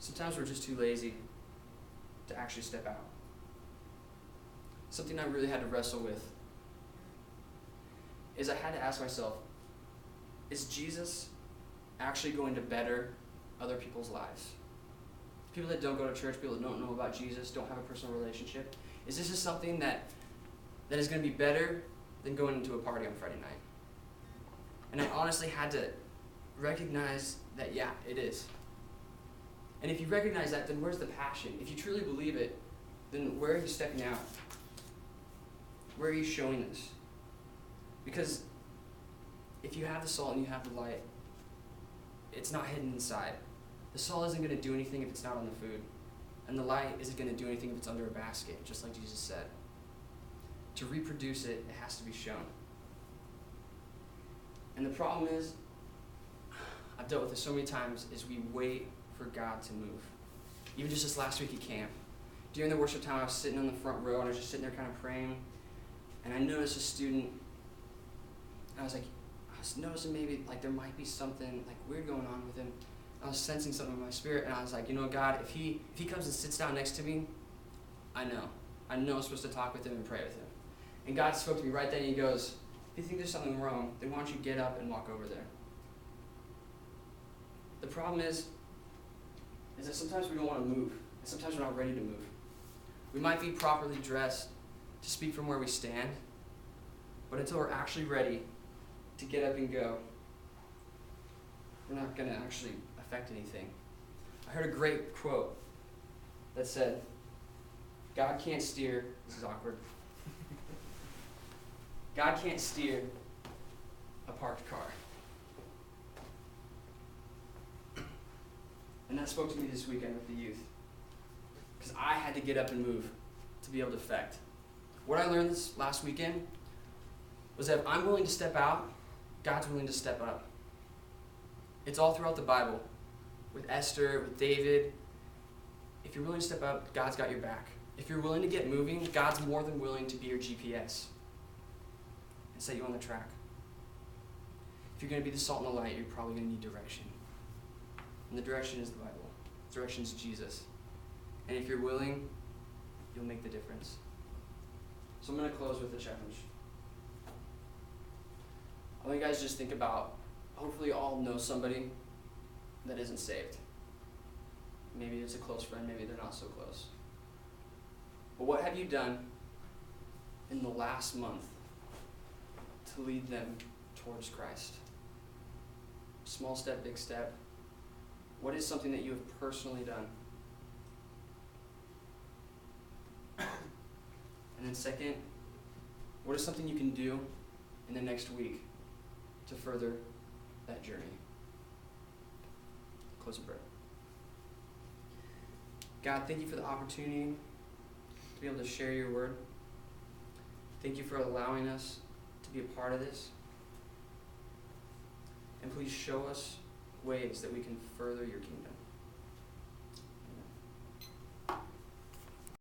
Sometimes we're just too lazy to actually step out. Something I really had to wrestle with is I had to ask myself, is Jesus actually going to better other people's lives? People that don't go to church, people that don't know about Jesus, don't have a personal relationship. Is this just something that is going to be better than going into a party on Friday night? And I honestly had to recognize that, yeah, it is. And if you recognize that, then where's the passion? If you truly believe it, then where are you stepping out? Where are you showing this? Because if you have the salt and you have the light, it's not hidden inside. The salt isn't going to do anything if it's not on the food. And the light isn't going to do anything if it's under a basket, just like Jesus said. To reproduce it, it has to be shown. And the problem is, I've dealt with this so many times, is we wait for God to move. Even just this last week at camp. During the worship time, I was sitting on the front row, and I was just sitting there kind of praying. And I noticed a student, and I was noticing maybe like there might be something like weird going on with him. I was sensing something in my spirit, and I was like, God, if he comes and sits down next to me, I know I'm supposed to talk with him and pray with him. And God spoke to me right then, and he goes, if you think there's something wrong, then why don't you get up and walk over there? The problem is that sometimes we don't want to move, and sometimes we're not ready to move. We might be properly dressed to speak from where we stand, but until we're actually ready to get up and go, we're not going to actually affect anything. I heard a great quote that said, God can't steer, this is awkward, God can't steer a parked car. And that spoke to me this weekend with the youth. Because I had to get up and move to be able to affect. What I learned this last weekend was that if I'm willing to step out, God's willing to step up. It's all throughout the Bible. With Esther, with David. If you're willing to step up, God's got your back. If you're willing to get moving, God's more than willing to be your GPS and set you on the track. If you're going to be the salt and the light, you're probably going to need direction. And the direction is the Bible. The direction is Jesus. And if you're willing, you'll make the difference. So I'm going to close with a challenge. I want you guys just think about, hopefully you all know somebody that isn't saved. Maybe it's a close friend, maybe they're not so close. But what have you done in the last month to lead them towards Christ? Small step, big step. What is something that you have personally done? And then second, what is something you can do in the next week to further that journey? Close in prayer. God, thank you for the opportunity to be able to share your word. Thank you for allowing us to be a part of this. And please show us ways that we can further your kingdom.